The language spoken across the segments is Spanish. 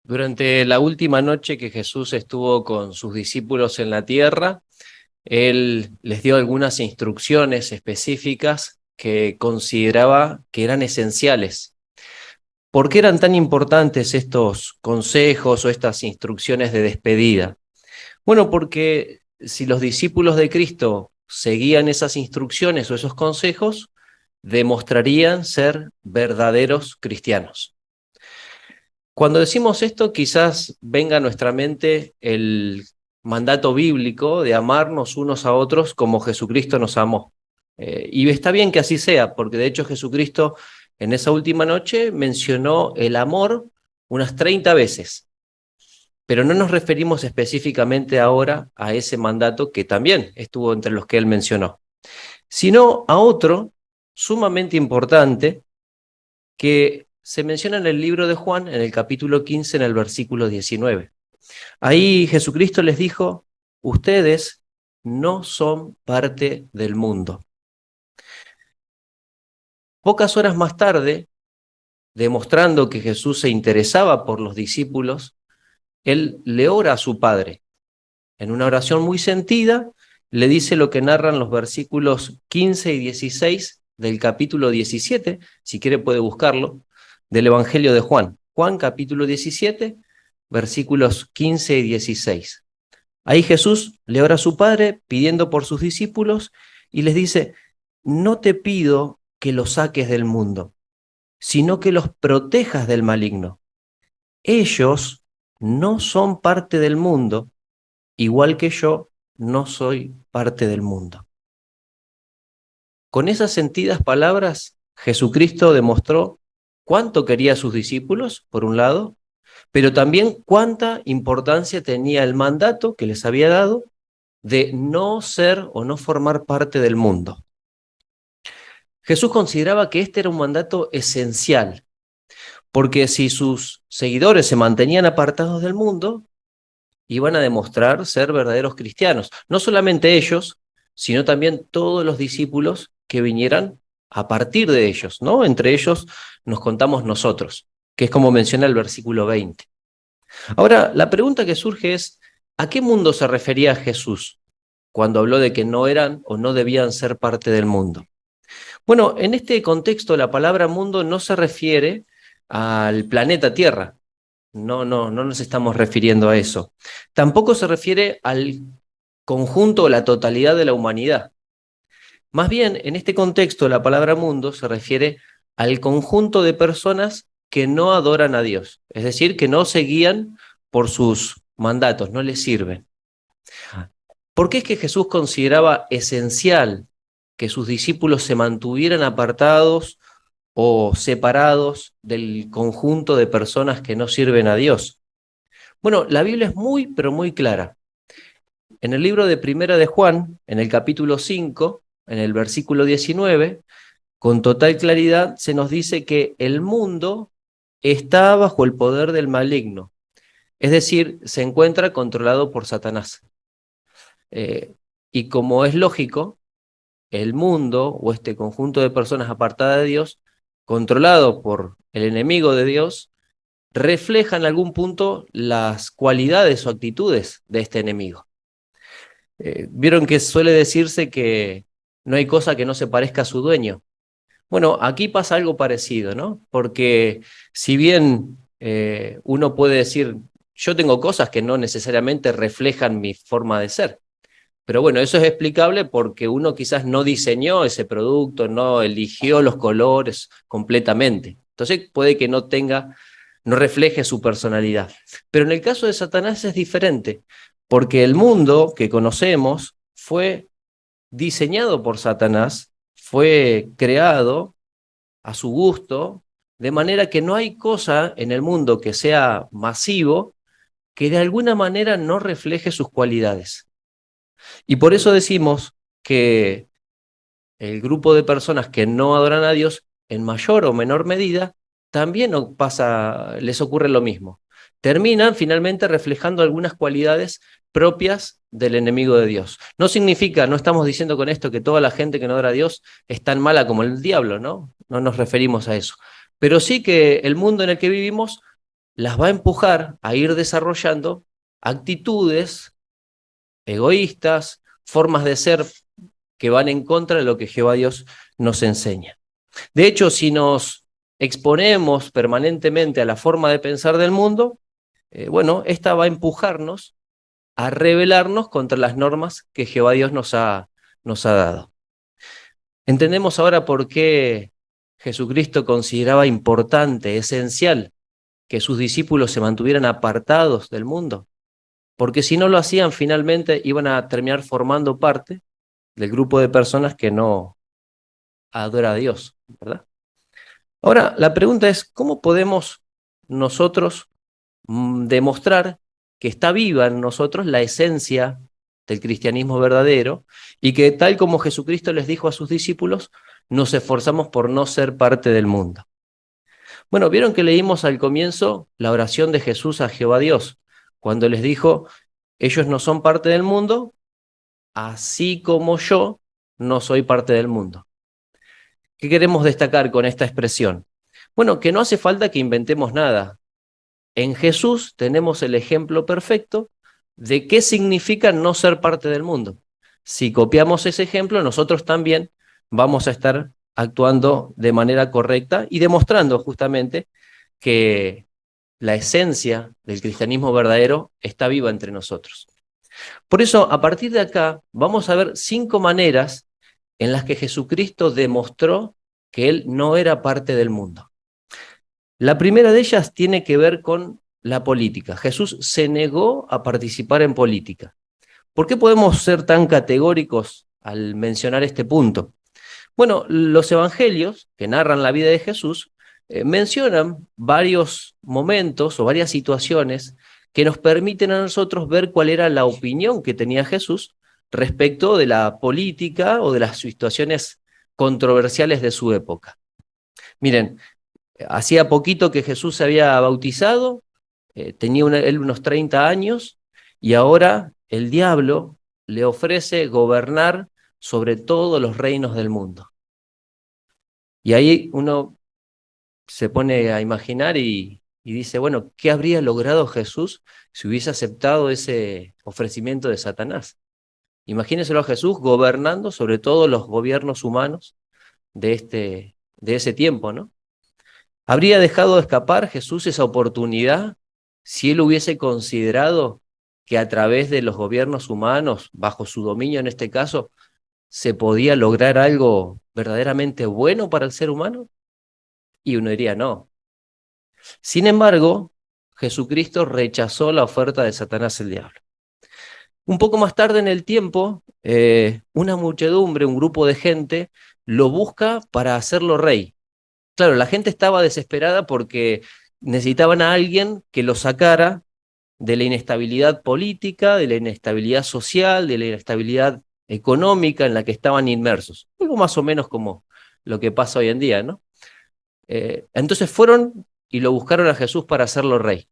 Durante la última noche que Jesús estuvo con sus discípulos en la tierra, Él les dio algunas instrucciones específicas que consideraba que eran esenciales. ¿Por qué eran tan importantes estos consejos o estas instrucciones de despedida? Bueno, porque si los discípulos de Cristo seguían esas instrucciones o esos consejos, demostrarían ser verdaderos cristianos. Cuando decimos esto, quizás venga a nuestra mente el mandato bíblico de amarnos unos a otros como Jesucristo nos amó. Y está bien que así sea, porque de hecho Jesucristo en esa última noche mencionó el amor unas 30 veces, pero no nos referimos específicamente ahora a ese mandato que también estuvo entre los que él mencionó, sino a otro sumamente importante que se menciona en el libro de Juan, en el capítulo 15, en el versículo 19. Ahí Jesucristo les dijo, ustedes no son parte del mundo. Pocas horas más tarde, demostrando que Jesús se interesaba por los discípulos, él le ora a su Padre. En una oración muy sentida, le dice lo que narran los versículos 15 y 16 del capítulo 17, si quiere puede buscarlo, del Evangelio de Juan. Juan capítulo 17, versículos 15 y 16. Ahí Jesús le ora a su Padre pidiendo por sus discípulos y les dice, no te pido que los saques del mundo, sino que los protejas del maligno. Ellos no son parte del mundo, igual que yo no soy parte del mundo. Con esas sentidas palabras, Jesucristo demostró cuánto quería a sus discípulos, por un lado, pero también cuánta importancia tenía el mandato que les había dado de no ser o no formar parte del mundo. Jesús consideraba que este era un mandato esencial, porque si sus seguidores se mantenían apartados del mundo, iban a demostrar ser verdaderos cristianos. No solamente ellos, sino también todos los discípulos que vinieran a partir de ellos, ¿no? Entre ellos nos contamos nosotros, que es como menciona el versículo 20. Ahora, la pregunta que surge es, ¿a qué mundo se refería Jesús cuando habló de que no eran o no debían ser parte del mundo? Bueno, en este contexto la palabra mundo no se refiere al planeta Tierra, no nos estamos refiriendo a eso. Tampoco se refiere al conjunto o la totalidad de la humanidad. Más bien, en este contexto la palabra mundo se refiere al conjunto de personas que no adoran a Dios, es decir, que no se guían por sus mandatos, no les sirven. ¿Por qué es que Jesús consideraba esencial que sus discípulos se mantuvieran apartados o separados del conjunto de personas que no sirven a Dios? Bueno, la Biblia es muy, pero muy clara. En el libro de Primera de Juan, en el capítulo 5, en el versículo 19, con total claridad se nos dice que el mundo está bajo el poder del maligno, es decir, se encuentra controlado por Satanás. Eh, y como es lógico, el mundo o este conjunto de personas apartadas de Dios, controlado por el enemigo de Dios, refleja en algún punto las cualidades o actitudes de este enemigo. Vieron que suele decirse que no hay cosa que no se parezca a su dueño. Bueno, aquí pasa algo parecido, ¿no? Porque si bien uno puede decir, yo tengo cosas que no necesariamente reflejan mi forma de ser, pero bueno, eso es explicable porque uno quizás no diseñó ese producto, no eligió los colores completamente. Entonces puede que no refleje su personalidad. Pero en el caso de Satanás es diferente, porque el mundo que conocemos fue diseñado por Satanás, fue creado a su gusto, de manera que no hay cosa en el mundo que sea masivo que de alguna manera no refleje sus cualidades. Y por eso decimos que el grupo de personas que no adoran a Dios, en mayor o menor medida, también les ocurre lo mismo. Terminan finalmente reflejando algunas cualidades propias del enemigo de Dios. No significa, no estamos diciendo con esto que toda la gente que no adora a Dios es tan mala como el diablo, ¿no? No nos referimos a eso. Pero sí que el mundo en el que vivimos las va a empujar a ir desarrollando actitudes egoístas, formas de ser que van en contra de lo que Jehová Dios nos enseña. De hecho, si nos exponemos permanentemente a la forma de pensar del mundo, bueno, esta va a empujarnos a rebelarnos contra las normas que Jehová Dios nos ha dado. Entendemos ahora por qué Jesucristo consideraba importante, esencial, que sus discípulos se mantuvieran apartados del mundo, porque si no lo hacían, finalmente iban a terminar formando parte del grupo de personas que no adora a Dios, ¿verdad? Ahora, la pregunta es, ¿cómo podemos nosotros demostrar que está viva en nosotros la esencia del cristianismo verdadero y que tal como Jesucristo les dijo a sus discípulos, nos esforzamos por no ser parte del mundo? Bueno, vieron que leímos al comienzo la oración de Jesús a Jehová Dios, cuando les dijo, ellos no son parte del mundo, así como yo no soy parte del mundo. ¿Qué queremos destacar con esta expresión? Bueno, que no hace falta que inventemos nada. En Jesús tenemos el ejemplo perfecto de qué significa no ser parte del mundo. Si copiamos ese ejemplo, nosotros también vamos a estar actuando de manera correcta y demostrando justamente que la esencia del cristianismo verdadero está viva entre nosotros. Por eso, a partir de acá, vamos a ver 5 maneras en las que Jesucristo demostró que Él no era parte del mundo. La primera de ellas tiene que ver con la política. Jesús se negó a participar en política. ¿Por qué podemos ser tan categóricos al mencionar este punto? Bueno, los evangelios que narran la vida de Jesús mencionan varios momentos o varias situaciones que nos permiten a nosotros ver cuál era la opinión que tenía Jesús respecto de la política o de las situaciones controversiales de su época. Miren, hacía poquito que Jesús se había bautizado, tenía él unos 30 años, y ahora el diablo le ofrece gobernar sobre todos los reinos del mundo. Y ahí uno se pone a imaginar y dice, bueno, ¿qué habría logrado Jesús si hubiese aceptado ese ofrecimiento de Satanás? Imagínenselo a Jesús gobernando sobre todos los gobiernos humanos de ese tiempo, ¿no? ¿Habría dejado escapar Jesús esa oportunidad si él hubiese considerado que a través de los gobiernos humanos, bajo su dominio en este caso, se podía lograr algo verdaderamente bueno para el ser humano? Y uno diría no. Sin embargo, Jesucristo rechazó la oferta de Satanás el diablo. Un poco más tarde en el tiempo, una muchedumbre, un grupo de gente, lo busca para hacerlo rey. Claro, la gente estaba desesperada porque necesitaban a alguien que lo sacara de la inestabilidad política, de la inestabilidad social, de la inestabilidad económica en la que estaban inmersos. Algo más o menos como lo que pasa hoy en día, ¿no? Entonces fueron y lo buscaron a Jesús para hacerlo rey.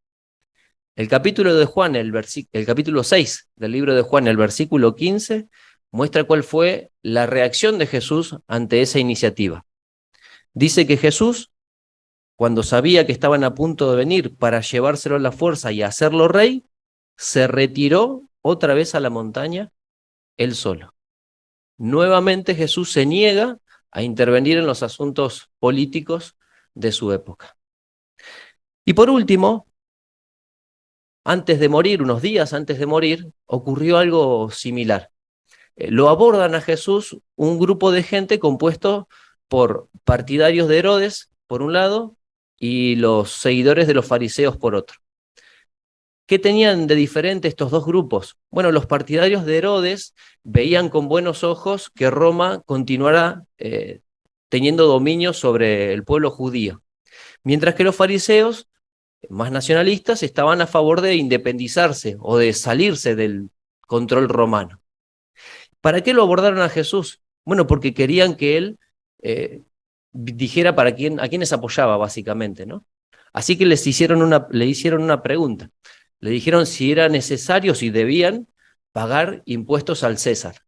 El capítulo de Juan, el capítulo 6 del libro de Juan, el versículo 15, muestra cuál fue la reacción de Jesús ante esa iniciativa. Dice que Jesús, cuando sabía que estaban a punto de venir para llevárselo a la fuerza y hacerlo rey, se retiró otra vez a la montaña él solo. Nuevamente Jesús se niega a intervenir en los asuntos políticos de su época. Y por último, antes de morir, unos días antes de morir, ocurrió algo similar. Lo abordan a Jesús un grupo de gente compuesto por partidarios de Herodes, por un lado, y los seguidores de los fariseos, por otro. ¿Qué tenían de diferente estos dos grupos? Bueno, los partidarios de Herodes veían con buenos ojos que Roma continuara teniendo dominio sobre el pueblo judío, mientras que los fariseos, más nacionalistas, estaban a favor de independizarse o de salirse del control romano. ¿Para qué lo abordaron a Jesús? Bueno, porque querían que él dijera a quiénes apoyaba, básicamente, ¿no? Así que le hicieron una pregunta. Le dijeron si era necesario, si debían pagar impuestos al César,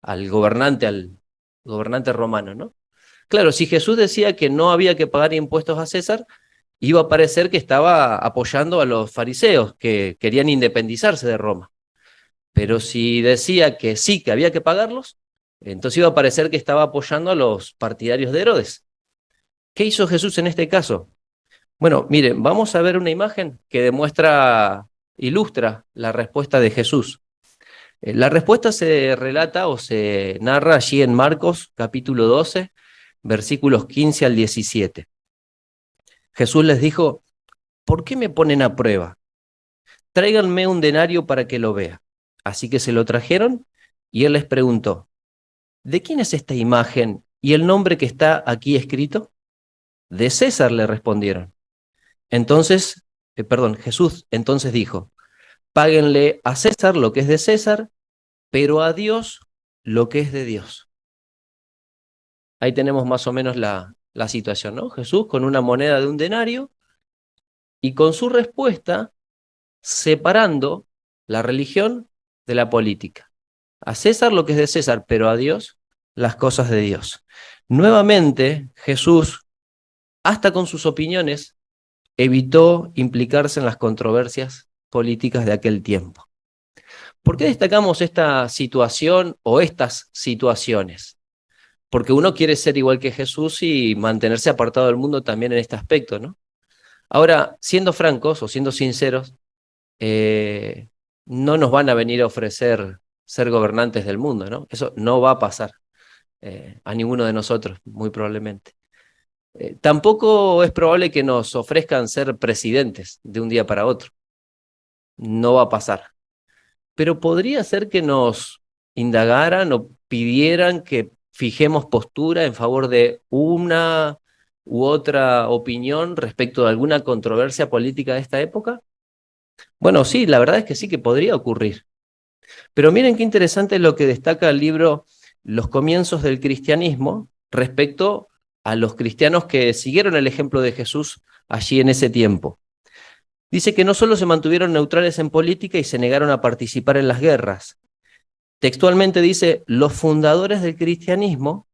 al gobernante romano, ¿no? Claro, si Jesús decía que no había que pagar impuestos a César, iba a parecer que estaba apoyando a los fariseos que querían independizarse de Roma. Pero si decía que sí, que había que pagarlos, entonces iba a parecer que estaba apoyando a los partidarios de Herodes. ¿Qué hizo Jesús en este caso? Bueno, miren, vamos a ver una imagen que ilustra la respuesta de Jesús. La respuesta se relata o se narra allí en Marcos capítulo 12, versículos 15 al 17. Jesús les dijo: ¿por qué me ponen a prueba? Tráiganme un denario para que lo vea. Así que se lo trajeron y él les preguntó: ¿de quién es esta imagen y el nombre que está aquí escrito? De César, le respondieron. Jesús entonces dijo: páguenle a César lo que es de César, pero a Dios lo que es de Dios. Ahí tenemos más o menos la situación, ¿no? Jesús con una moneda de un denario y con su respuesta separando la religión de la política. A César lo que es de César, pero a Dios las cosas de Dios. Nuevamente, Jesús, hasta con sus opiniones, evitó implicarse en las controversias políticas de aquel tiempo. ¿Por qué destacamos esta situación o estas situaciones? Porque uno quiere ser igual que Jesús y mantenerse apartado del mundo también en este aspecto, ¿no? Ahora, siendo francos o siendo sinceros, no nos van a venir a ofrecer ser gobernantes del mundo, ¿no? Eso no va a pasar a ninguno de nosotros, muy probablemente. Tampoco es probable que nos ofrezcan ser presidentes de un día para otro. No va a pasar. Pero podría ser que nos indagaran o pidieran que fijemos postura en favor de una u otra opinión respecto de alguna controversia política de esta época. Bueno, sí, la verdad es que sí que podría ocurrir. Pero miren qué interesante lo que destaca el libro Los comienzos del cristianismo respecto a los cristianos que siguieron el ejemplo de Jesús allí en ese tiempo. Dice que no solo se mantuvieron neutrales en política y se negaron a participar en las guerras. Textualmente dice: los fundadores del cristianismo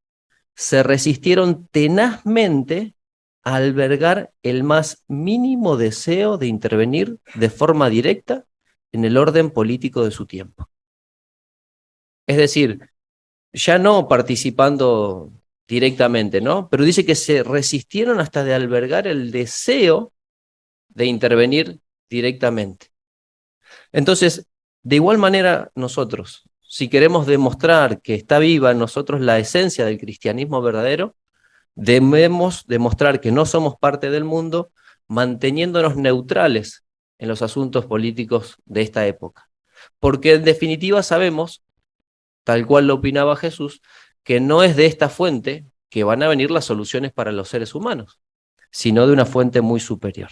se resistieron tenazmente a albergar el más mínimo deseo de intervenir de forma directa en el orden político de su tiempo. Es decir, ya no participando directamente, ¿no? Pero dice que se resistieron hasta de albergar el deseo de intervenir directamente. Entonces, de igual manera nosotros, si queremos demostrar que está viva en nosotros la esencia del cristianismo verdadero, debemos demostrar que no somos parte del mundo, manteniéndonos neutrales en los asuntos políticos de esta época. Porque en definitiva sabemos, tal cual lo opinaba Jesús, que no es de esta fuente que van a venir las soluciones para los seres humanos, sino de una fuente muy superior.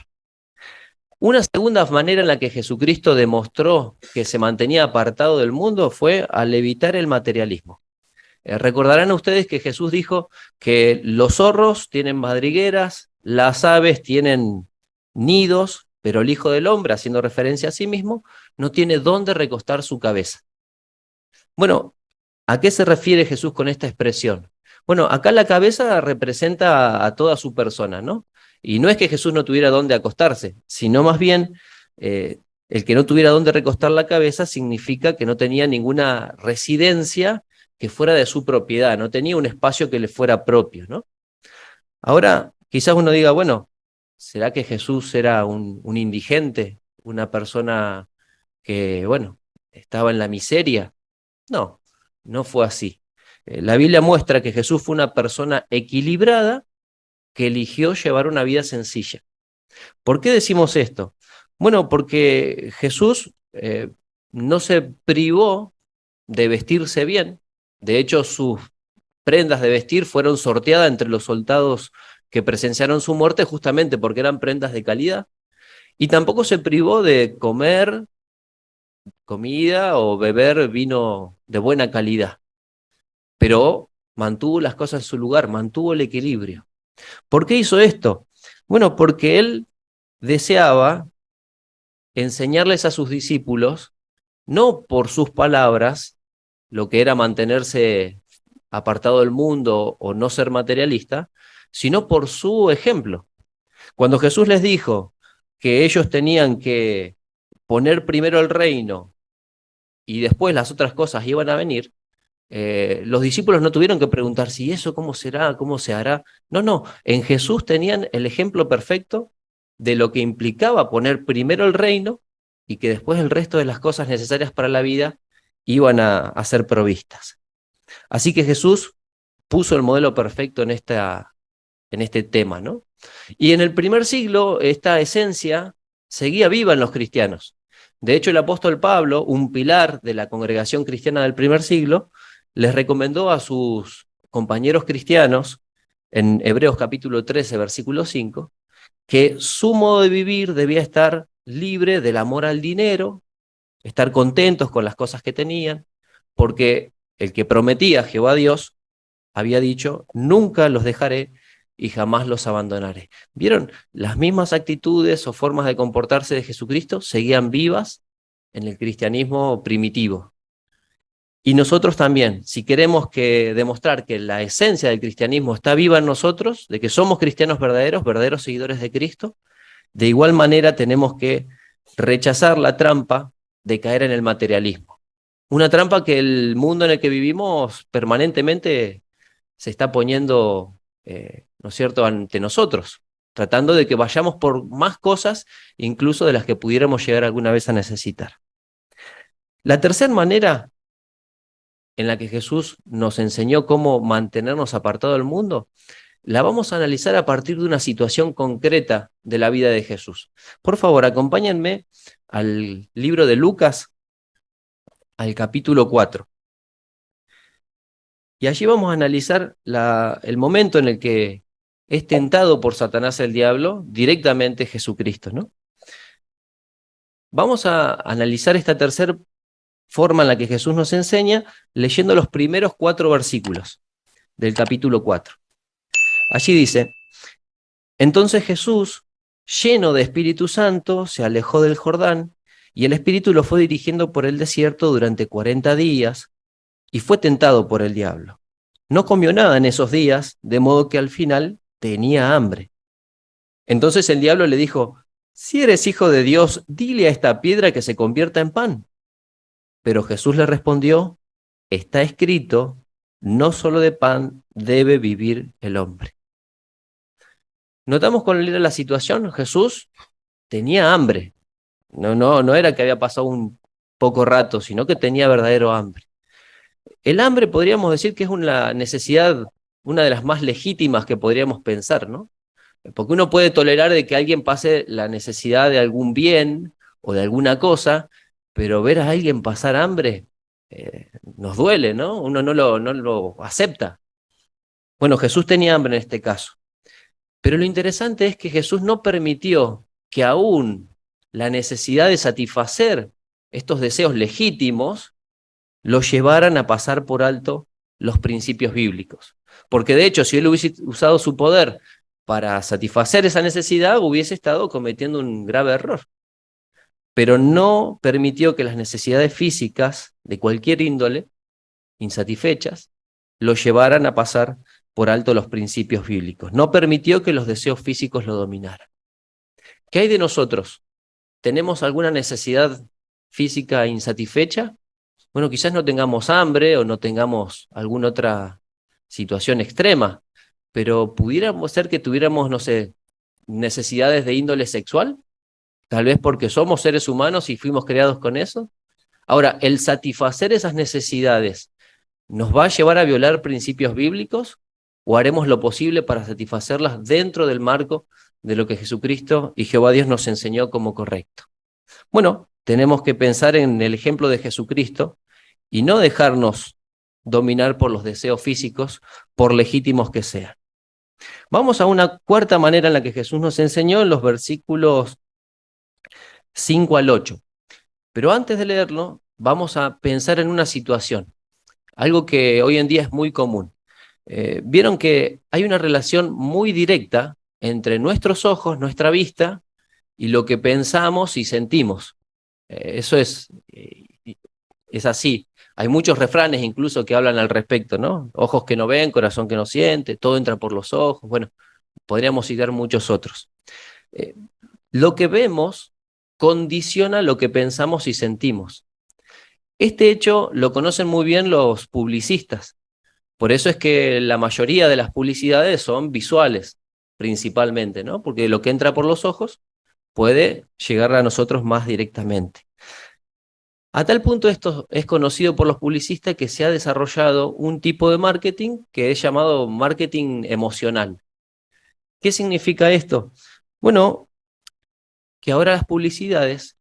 Una segunda manera en la que Jesucristo demostró que se mantenía apartado del mundo fue al evitar el materialismo. Recordarán ustedes que Jesús dijo que los zorros tienen madrigueras, las aves tienen nidos, pero el Hijo del Hombre, haciendo referencia a sí mismo, no tiene dónde recostar su cabeza. Bueno, ¿a qué se refiere Jesús con esta expresión? Bueno, acá la cabeza representa a toda su persona, ¿no? Y no es que Jesús no tuviera dónde acostarse, sino más bien el que no tuviera dónde recostar la cabeza significa que no tenía ninguna residencia que fuera de su propiedad, no tenía un espacio que le fuera propio, ¿no? Ahora, quizás uno diga, bueno, ¿será que Jesús era un indigente, una persona que, bueno, estaba en la miseria? No, no fue así. La Biblia muestra que Jesús fue una persona equilibrada que eligió llevar una vida sencilla. ¿Por qué decimos esto? Bueno, porque Jesús no se privó de vestirse bien. De hecho, sus prendas de vestir fueron sorteadas entre los soldados que presenciaron su muerte justamente porque eran prendas de calidad. Y tampoco se privó de comer comida o beber vino de buena calidad. Pero mantuvo las cosas en su lugar, mantuvo el equilibrio. ¿Por qué hizo esto? Bueno, porque él deseaba enseñarles a sus discípulos, no por sus palabras, lo que era mantenerse apartado del mundo o no ser materialista, sino por su ejemplo. Cuando Jesús les dijo que ellos tenían que poner primero el reino y después las otras cosas iban a venir, los discípulos no tuvieron que preguntar si eso cómo será, cómo se hará. No, no, en Jesús tenían el ejemplo perfecto de lo que implicaba poner primero el reino y que después el resto de las cosas necesarias para la vida iban a ser provistas. Así que Jesús puso el modelo perfecto en este tema, ¿no? Y en el primer siglo esta esencia seguía viva en los cristianos. De hecho, el apóstol Pablo, un pilar de la congregación cristiana del primer siglo, les recomendó a sus compañeros cristianos, en Hebreos capítulo 13, versículo 5, que su modo de vivir debía estar libre del amor al dinero, estar contentos con las cosas que tenían, porque el que prometía, Jehová Dios, había dicho, nunca los dejaré y jamás los abandonaré. ¿Vieron? Las mismas actitudes o formas de comportarse de Jesucristo seguían vivas en el cristianismo primitivo. Y nosotros también, si queremos demostrar que la esencia del cristianismo está viva en nosotros, de que somos cristianos verdaderos, verdaderos seguidores de Cristo, de igual manera tenemos que rechazar la trampa de caer en el materialismo. Una trampa que el mundo en el que vivimos permanentemente se está poniendo, ¿no es cierto?, ante nosotros, tratando de que vayamos por más cosas, incluso de las que pudiéramos llegar alguna vez a necesitar. La tercera manera en la que Jesús nos enseñó cómo mantenernos apartados del mundo, la vamos a analizar a partir de una situación concreta de la vida de Jesús. Por favor, acompáñenme al libro de Lucas, al capítulo 4. Y allí vamos a analizar el momento en el que es tentado por Satanás el diablo, directamente Jesucristo, ¿no? Vamos a analizar esta tercera forma en la que Jesús nos enseña, leyendo los primeros 4 versículos del capítulo 4. Allí dice, entonces Jesús, lleno de Espíritu Santo, se alejó del Jordán, y el Espíritu lo fue dirigiendo por el desierto durante 40 días, y fue tentado por el diablo. No comió nada en esos días, de modo que al final tenía hambre. Entonces el diablo le dijo, si eres hijo de Dios, dile a esta piedra que se convierta en pan. Pero Jesús le respondió, está escrito, no solo de pan debe vivir el hombre. Notamos cuando leer la situación, Jesús tenía hambre. No era que había pasado un poco rato, sino que tenía verdadero hambre. El hambre podríamos decir que es una necesidad, una de las más legítimas que podríamos pensar, ¿no? Porque uno puede tolerar de que alguien pase la necesidad de algún bien o de alguna cosa, pero ver a alguien pasar hambre nos duele, ¿no? Uno no lo acepta. Bueno, Jesús tenía hambre en este caso. Pero lo interesante es que Jesús no permitió que aún la necesidad de satisfacer estos deseos legítimos lo llevaran a pasar por alto los principios bíblicos. Porque de hecho, si él hubiese usado su poder para satisfacer esa necesidad, hubiese estado cometiendo un grave error. Pero no permitió que las necesidades físicas de cualquier índole, insatisfechas, lo llevaran a pasar por alto los principios bíblicos. No permitió que los deseos físicos lo dominaran. ¿Qué hay de nosotros? ¿Tenemos alguna necesidad física insatisfecha? Bueno, quizás no tengamos hambre o no tengamos alguna otra situación extrema, pero pudiéramos ser que tuviéramos, no sé, necesidades de índole sexual, tal vez porque somos seres humanos y fuimos creados con eso. Ahora, el satisfacer esas necesidades, ¿nos va a llevar a violar principios bíblicos o haremos lo posible para satisfacerlas dentro del marco de lo que Jesucristo y Jehová Dios nos enseñó como correcto? Bueno, tenemos que pensar en el ejemplo de Jesucristo y no dejarnos dominar por los deseos físicos, por legítimos que sean. Vamos a una cuarta manera en la que Jesús nos enseñó en los versículos 5 al 8. Pero antes de leerlo, vamos a pensar en una situación, algo que hoy en día es muy común. Vieron que hay una relación muy directa entre nuestros ojos, nuestra vista, y lo que pensamos y sentimos. Eso es así. Hay muchos refranes incluso que hablan al respecto, ¿no? Ojos que no ven, corazón que no siente, todo entra por los ojos. Bueno, Podríamos citar muchos otros. Lo que vemos condiciona lo que pensamos y sentimos. Este hecho lo conocen muy bien los publicistas. Por eso es que la mayoría de las publicidades son visuales, principalmente, ¿no? Porque lo que entra por los ojos puede llegar a nosotros más directamente. A tal punto esto es conocido por los publicistas que se ha desarrollado un tipo de marketing que es llamado marketing emocional. ¿Qué significa esto? Bueno, que ahora las publicidades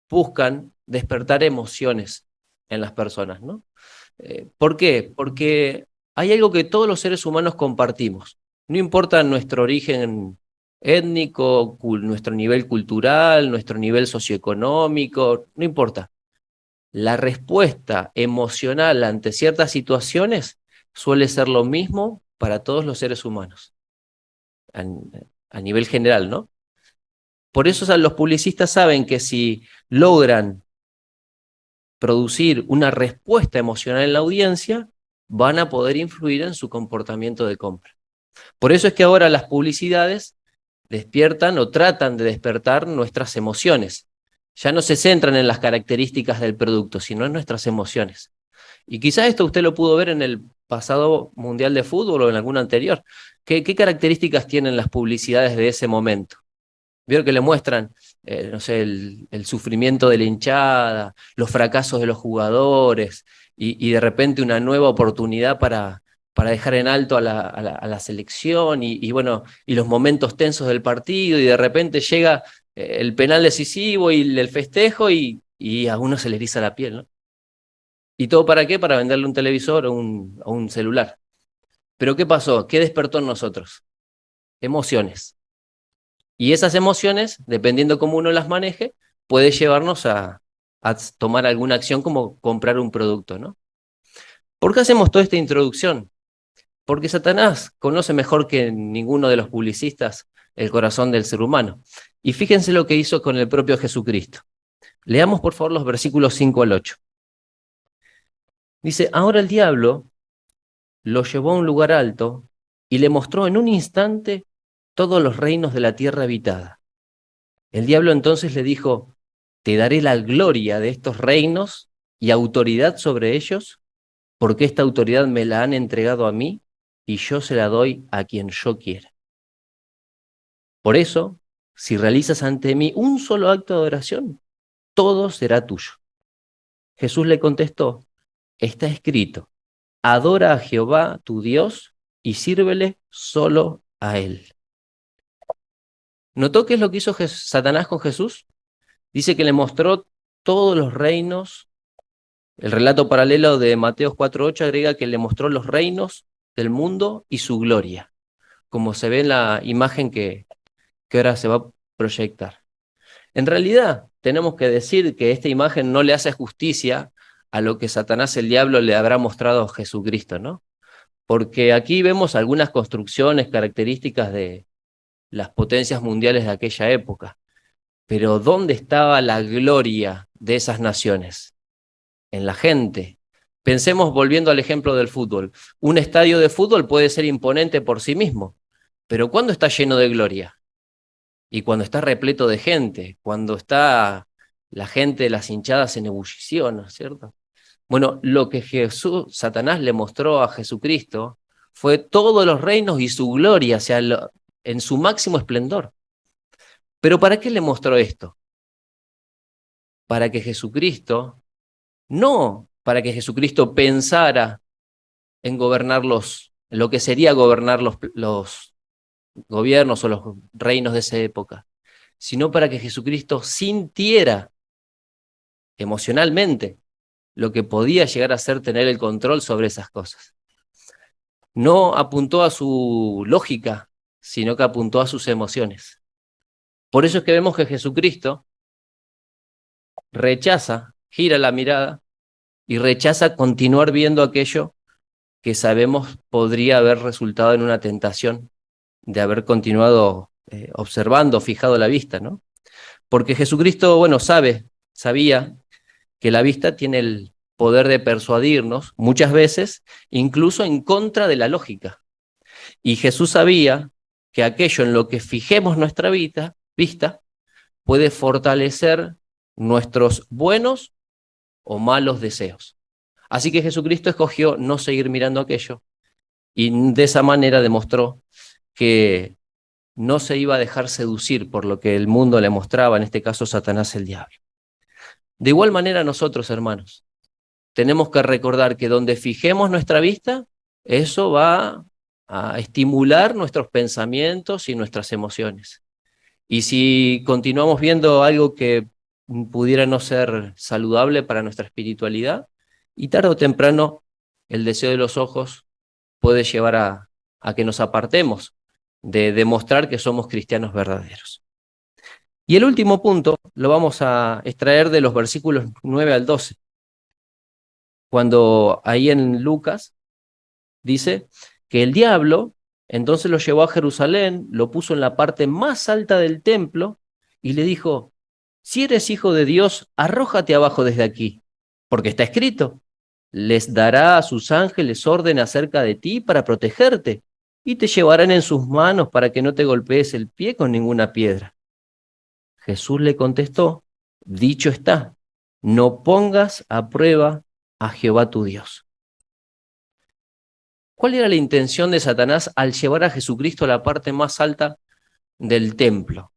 buscan despertar emociones en las personas, ¿no? ¿Por qué? Porque hay algo que todos los seres humanos compartimos. No importa nuestro origen étnico, nuestro nivel cultural, nuestro nivel socioeconómico, no importa. La respuesta emocional ante ciertas situaciones suele ser lo mismo para todos los seres humanos, a, a nivel general, ¿no? Por eso los publicistas saben que si logran producir una respuesta emocional en la audiencia, van a poder influir en su comportamiento de compra. Por eso es que ahora las publicidades despiertan o tratan de despertar nuestras emociones. Ya no se centran en las características del producto, sino en nuestras emociones. Y quizás esto usted lo pudo ver en el pasado Mundial de Fútbol o en alguno anterior. ¿Qué características tienen las publicidades de ese momento? Vieron que le muestran, no sé, el sufrimiento de la hinchada, los fracasos de los jugadores y de repente una nueva oportunidad para dejar en alto a la selección bueno, y los momentos tensos del partido y de repente llega el penal decisivo y el festejo y a uno se le eriza la piel, ¿no? ¿Y todo para qué? Para venderle un televisor o un celular. Pero ¿qué pasó? ¿Qué despertó en nosotros? Emociones. Y esas emociones, dependiendo cómo uno las maneje, puede llevarnos a tomar alguna acción como comprar un producto, ¿no? ¿Por qué hacemos toda esta introducción? Porque Satanás conoce mejor que ninguno de los publicistas el corazón del ser humano. Y fíjense lo que hizo con el propio Jesucristo. Leamos por favor los versículos 5 al 8. Dice, ahora el diablo lo llevó a un lugar alto y le mostró en un instante todos los reinos de la tierra habitada. El diablo entonces le dijo, te daré la gloria de estos reinos y autoridad sobre ellos, porque esta autoridad me la han entregado a mí y yo se la doy a quien yo quiera. Por eso, si realizas ante mí un solo acto de adoración, todo será tuyo. Jesús le contestó, está escrito, adora a Jehová tu Dios y sírvele solo a él. ¿Notó qué es lo que hizo Satanás con Jesús? Dice que le mostró todos los reinos. El relato paralelo de Mateo 4:8 agrega que le mostró los reinos del mundo y su gloria, como se ve en la imagen que ahora se va a proyectar. En realidad, tenemos que decir que esta imagen no le hace justicia a lo que Satanás el diablo le habrá mostrado a Jesucristo, ¿no? Porque aquí vemos algunas construcciones características de las potencias mundiales de aquella época. Pero ¿dónde estaba la gloria de esas naciones? En la gente. Pensemos volviendo al ejemplo del fútbol. Un estadio de fútbol puede ser imponente por sí mismo, pero ¿cuándo está lleno de gloria? Y cuando está repleto de gente, cuando está la gente, las hinchadas en ebullición, ¿no es cierto? Bueno, lo que Satanás le mostró a Jesucristo fue todos los reinos y su gloria, o sea, en su máximo esplendor. ¿Pero para qué le mostró esto? Para que Jesucristo, no para que Jesucristo pensara en gobernar lo que sería gobernar los gobiernos o los reinos de esa época, sino para que Jesucristo sintiera emocionalmente lo que podía llegar a ser tener el control sobre esas cosas. No apuntó a su lógica, sino que apuntó a sus emociones. Por eso es que vemos que Jesucristo rechaza, gira la mirada y rechaza continuar viendo aquello que sabemos podría haber resultado en una tentación de haber continuado observando, fijado la vista, ¿no? Porque Jesucristo, bueno, sabía que la vista tiene el poder de persuadirnos muchas veces, incluso en contra de la lógica. Y Jesús sabía que aquello en lo que fijemos nuestra vista puede fortalecer nuestros buenos o malos deseos. Así que Jesucristo escogió no seguir mirando aquello y de esa manera demostró que no se iba a dejar seducir por lo que el mundo le mostraba, en este caso Satanás el diablo. De igual manera nosotros, hermanos, tenemos que recordar que donde fijemos nuestra vista, eso va a estimular nuestros pensamientos y nuestras emociones. Y si continuamos viendo algo que pudiera no ser saludable para nuestra espiritualidad, y tarde o temprano el deseo de los ojos puede llevar a que nos apartemos de demostrar que somos cristianos verdaderos. Y el último punto lo vamos a extraer de los versículos 9 al 12, cuando ahí en Lucas dice que el diablo entonces lo llevó a Jerusalén, lo puso en la parte más alta del templo y le dijo: si eres hijo de Dios, arrójate abajo desde aquí, porque está escrito: les dará a sus ángeles orden acerca de ti para protegerte, y te llevarán en sus manos para que no te golpees el pie con ninguna piedra. Jesús le contestó: dicho está, no pongas a prueba a Jehová tu Dios. ¿Cuál era la intención de Satanás al llevar a Jesucristo a la parte más alta del templo?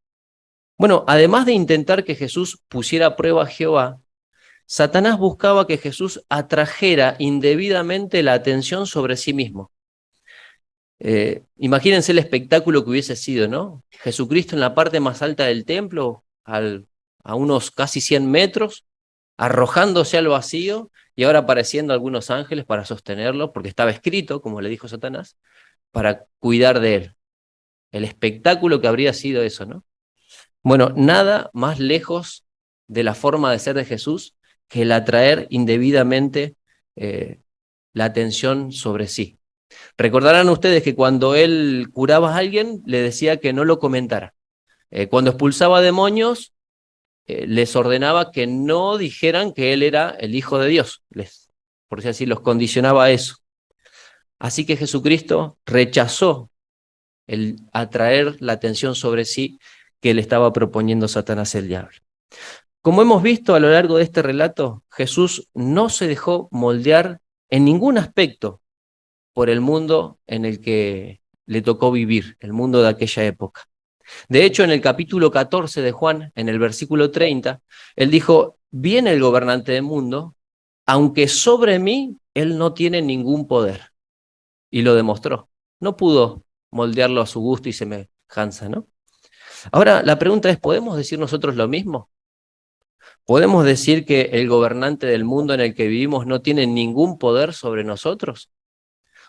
Bueno, además de intentar que Jesús pusiera a prueba a Jehová, Satanás buscaba que Jesús atrajera indebidamente la atención sobre sí mismo. Imagínense el espectáculo que hubiese sido, ¿no? Jesucristo en la parte más alta del templo, a unos casi 100 metros, arrojándose al vacío y ahora apareciendo algunos ángeles para sostenerlo, porque estaba escrito, como le dijo Satanás, para cuidar de él. El espectáculo que habría sido eso, ¿no? Bueno, nada más lejos de la forma de ser de Jesús que el atraer indebidamente la atención sobre sí. Recordarán ustedes que cuando él curaba a alguien, le decía que no lo comentara. Cuando expulsaba demonios, les ordenaba que no dijeran que él era el Hijo de Dios. Por decir así, los condicionaba a eso. Así que Jesucristo rechazó el atraer la atención sobre sí que le estaba proponiendo Satanás el diablo. Como hemos visto a lo largo de este relato, Jesús no se dejó moldear en ningún aspecto por el mundo en el que le tocó vivir, el mundo de aquella época. De hecho, en el capítulo 14 de Juan, en el versículo 30, él dijo: viene el gobernante del mundo, aunque sobre mí él no tiene ningún poder. Y lo demostró. No pudo moldearlo a su gusto y semejanza, ¿no? Ahora, la pregunta es, ¿podemos decir nosotros lo mismo? ¿Podemos decir que el gobernante del mundo en el que vivimos no tiene ningún poder sobre nosotros?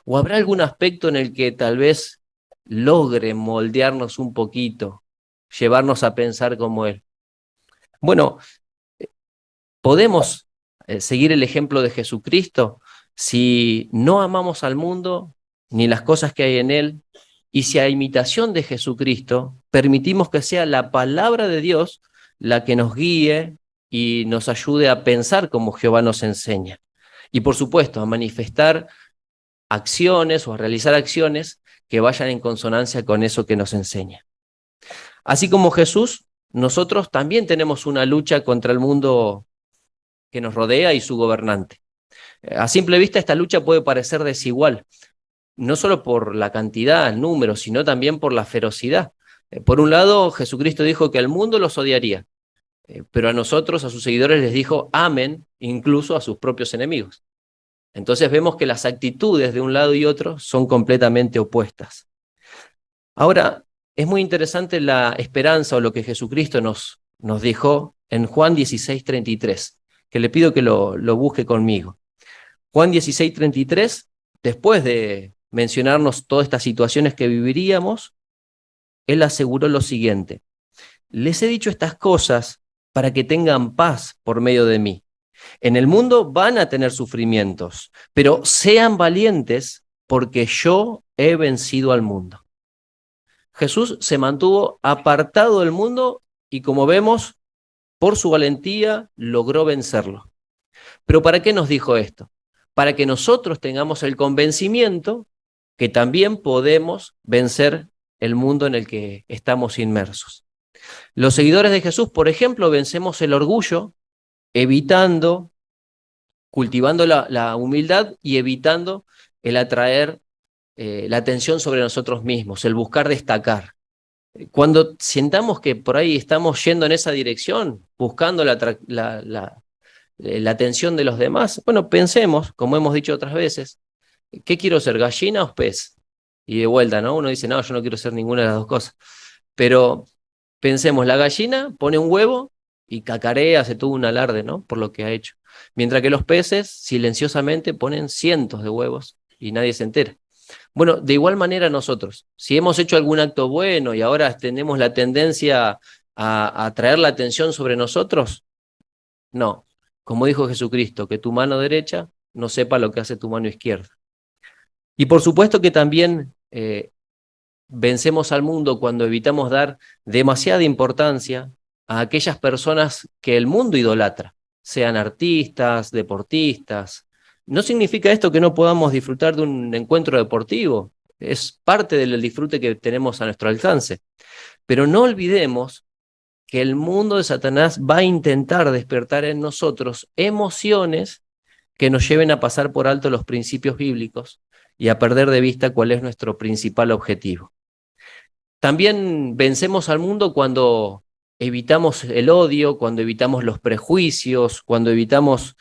¿O habrá algún aspecto en el que tal vez logre moldearnos un poquito, llevarnos a pensar como él? Bueno, podemos seguir el ejemplo de Jesucristo si no amamos al mundo ni las cosas que hay en él, y si a imitación de Jesucristo permitimos que sea la palabra de Dios la que nos guíe y nos ayude a pensar como Jehová nos enseña. Y por supuesto, a manifestar acciones o a realizar acciones que vayan en consonancia con eso que nos enseña. Así como Jesús, nosotros también tenemos una lucha contra el mundo que nos rodea y su gobernante. A simple vista, esta lucha puede parecer desigual, no solo por la cantidad, el número, sino también por la ferocidad. Por un lado, Jesucristo dijo que al mundo los odiaría, pero a nosotros, a sus seguidores, les dijo amen incluso a sus propios enemigos. Entonces vemos que las actitudes de un lado y otro son completamente opuestas. Ahora, es muy interesante la esperanza o lo que Jesucristo nos dijo en Juan 16:33, que le pido que lo busque conmigo. Juan 16:33, después de mencionarnos todas estas situaciones que viviríamos, él aseguró lo siguiente: les he dicho estas cosas para que tengan paz por medio de mí. En el mundo van a tener sufrimientos, pero sean valientes porque yo he vencido al mundo. Jesús se mantuvo apartado del mundo y, como vemos, por su valentía logró vencerlo. ¿Pero para qué nos dijo esto? Para que nosotros tengamos el convencimiento que también podemos vencer el mundo en el que estamos inmersos. Los seguidores de Jesús, por ejemplo, vencemos el orgullo evitando, cultivando la humildad y evitando el atraer la atención sobre nosotros mismos, el buscar destacar. Cuando sintamos que por ahí estamos yendo en esa dirección, buscando la atención de los demás, bueno, pensemos, como hemos dicho otras veces, ¿qué quiero ser, gallina o pez? Y de vuelta, ¿no? Uno dice, no, yo no quiero ser ninguna de las dos cosas. Pero pensemos, la gallina pone un huevo y cacarea, hace todo un alarde, ¿no? Por lo que ha hecho. Mientras que los peces silenciosamente ponen cientos de huevos y nadie se entera. Bueno, de igual manera nosotros, si hemos hecho algún acto bueno y ahora tenemos la tendencia a atraer la atención sobre nosotros, no. Como dijo Jesucristo, que tu mano derecha no sepa lo que hace tu mano izquierda. Y por supuesto que también vencemos al mundo cuando evitamos dar demasiada importancia a aquellas personas que el mundo idolatra, sean artistas, deportistas. No significa esto que no podamos disfrutar de un encuentro deportivo, es parte del disfrute que tenemos a nuestro alcance. Pero no olvidemos que el mundo de Satanás va a intentar despertar en nosotros emociones que nos lleven a pasar por alto los principios bíblicos y a perder de vista cuál es nuestro principal objetivo. También vencemos al mundo cuando evitamos el odio, cuando evitamos los prejuicios, cuando evitamos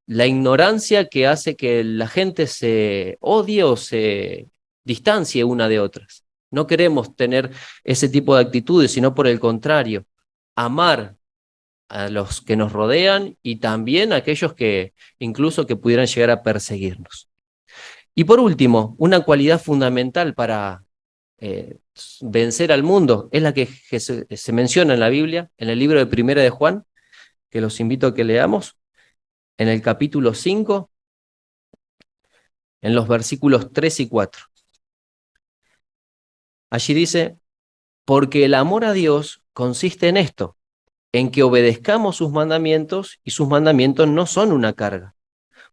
la ignorancia que hace que la gente se odie o se distancie una de otras. No queremos tener ese tipo de actitudes, sino por el contrario, amar a los que nos rodean y también a aquellos que incluso que pudieran llegar a perseguirnos. Y por último, una cualidad fundamental para vencer al mundo es la que se menciona en la Biblia, en el libro de Primera de Juan, que los invito a que leamos, en el capítulo 5, en los versículos 3 y 4. Allí dice, porque el amor a Dios consiste en esto, en que obedezcamos sus mandamientos y sus mandamientos no son una carga,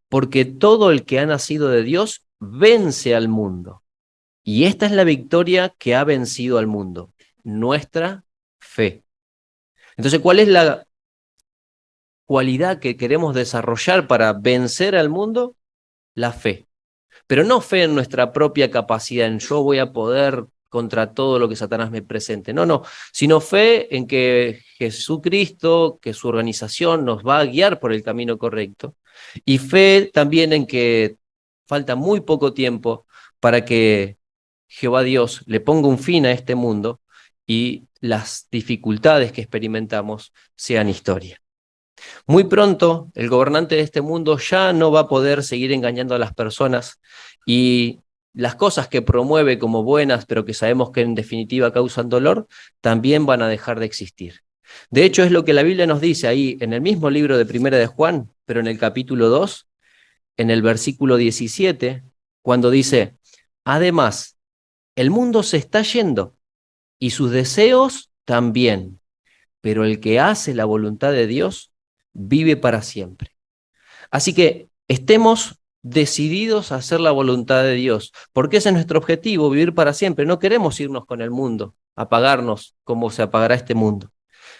porque todo el que ha nacido de Dios vence al mundo. Y esta es la victoria que ha vencido al mundo, nuestra fe. Entonces, ¿cuál es la cualidad que queremos desarrollar para vencer al mundo? La fe. Pero no fe en nuestra propia capacidad, en yo voy a poder contra todo lo que Satanás me presente. No, sino fe en que Jesucristo, que su organización nos va a guiar por el camino correcto. Y fe también en que falta muy poco tiempo para que Jehová Dios le ponga un fin a este mundo y las dificultades que experimentamos sean historia. Muy pronto el gobernante de este mundo ya no va a poder seguir engañando a las personas y las cosas que promueve como buenas, pero que sabemos que en definitiva causan dolor, también van a dejar de existir. De hecho, es lo que la Biblia nos dice ahí en el mismo libro de Primera de Juan, pero en el capítulo 2, en el versículo 17, cuando dice, además, el mundo se está yendo y sus deseos también, pero el que hace la voluntad de Dios vive para siempre. Así que estemos decididos a hacer la voluntad de Dios, porque ese es nuestro objetivo, vivir para siempre. No queremos irnos con el mundo, apagarnos como se apagará este mundo,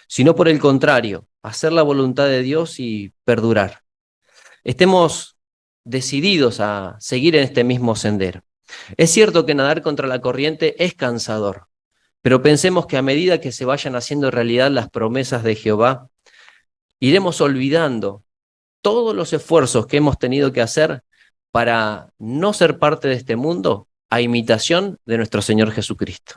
sino por el contrario, hacer la voluntad de Dios y perdurar. Estemos decididos a seguir en este mismo sendero. Es cierto que nadar contra la corriente es cansador, pero pensemos que a medida que se vayan haciendo realidad las promesas de Jehová, iremos olvidando todos los esfuerzos que hemos tenido que hacer para no ser parte de este mundo a imitación de nuestro Señor Jesucristo.